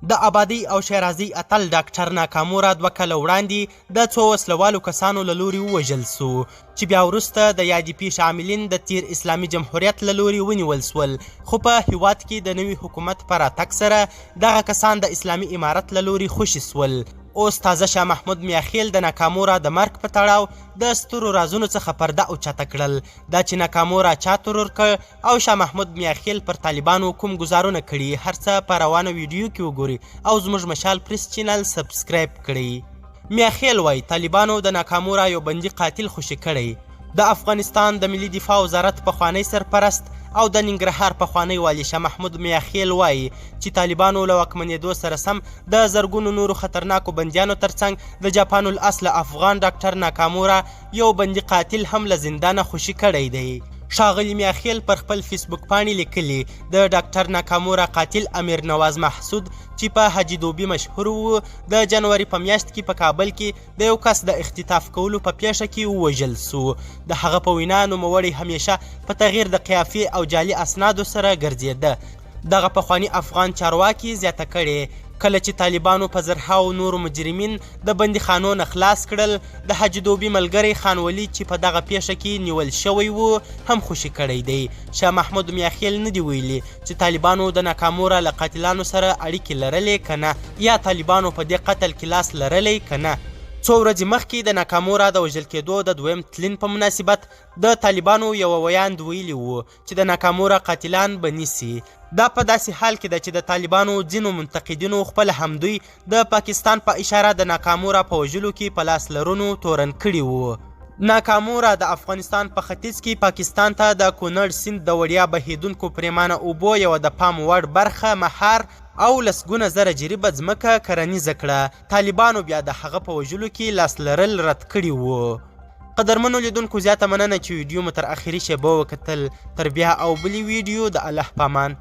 د آبادی او شیرازي اتل ډاکټر ناکامورا 2 کاله وړاندې د څو وسلوالو کسانو له لوري ووژل سو چې بیا وروسته د یادې پیښې عاملین د تیر اسلامي جمهوریت له لوري ونیول سول، خو په هیواد کې د نوي حکومت په راتګ سره دغه کسان د اسلامي امارت له لوري خوشي سول. اوس تازه شاه محمود میاخیل د ناکامورا د مرګ په تړاو د سترو رازونو څخه پرده اوچته کړل، دا چې ناکامورا چا ترور کړ او شاه محمود میاخیل پر طالبانو کوم ګزارونه کړي، هر څه په روانه ویډیو کې وګورئ او زموږ مشال پریس چینل سبسکرایب کړئ. میاخیل وایي طالبانو د ناکامورا یو بندي قاتل خوشي کړی. د افغانستان د ملي دفاع وزارت پخوانی سرپرست او د ننګرهار پخوانی والی شاه محمود میاخیل وایي چې طالبانو له واکمنېدو سره سم د زرګونو نورو خطرناکو بندیانو ترڅنګ د جاپان الاصل افغان ډاکټر ناکامورا یو بندي قاتل هم له زندانه خوشي کړی دی. ښاغلي میاخیل پر خپل فیسبوک پاڼې لیکلي د ډاکټر ناکامورا قاتل امیر نواز محسود چې په حاجي دوبي مشهور و د جنوري په میاشت کې په کابل کې د یو کس د اختطاف کولو په پیښه کې ووژل سو. د هغه په وینا نوموړی همیشه په تغییر د قیافې او جعلي اسنادو سره ګرځېده. دغه پخواني افغان چارواکي زیاته کړې کله چې طالبانو په زرهاو نورو مجرمین د بندیخانو نه خلاص کړل، د حاجي دوبي ملګری خان ولي چې په دغه پیښه کې نیول شوی و هم خوشي کړی دی. شاه محمود میاخیل نه دی ویلي چې طالبانو د ناکامورا له قاتلانو سره اړیکې لرلې که نه، یا طالبانو په دې قتل کې لاس لرلی که نه. څو ورځې مخکې د ناکامورا د وژل کېدو د دویم تلین په مناسبت د طالبانو یوه ویاند ویلي وو چې د ناکامورا قاتلان به نیسي. دا په داسې حال کې ده چې د طالبانو ځینو منتقدینو خپل همدوی د پاکستان په اشاره د ناکامورا په وژلو کې په لاس لرونو تورن کړي وو. ناکامورا د افغانستان په ختیځ کې پاکستان ته د کونړ سیند د وړیا بهیدونکو پریمانه اوبو یوه د پام وړ برخه مهار او لسګونه زره جریبه ځمکه کرنیزه کړه. طالبانو بیا د هغه په وژلو کې لاس لرل رد کړي وو. قدرمنو لیدونکو زیاته مننه چې ویډیو مو تر اخري شیبو وکتل. تر بیا او بلې ویډیو د الله پامان.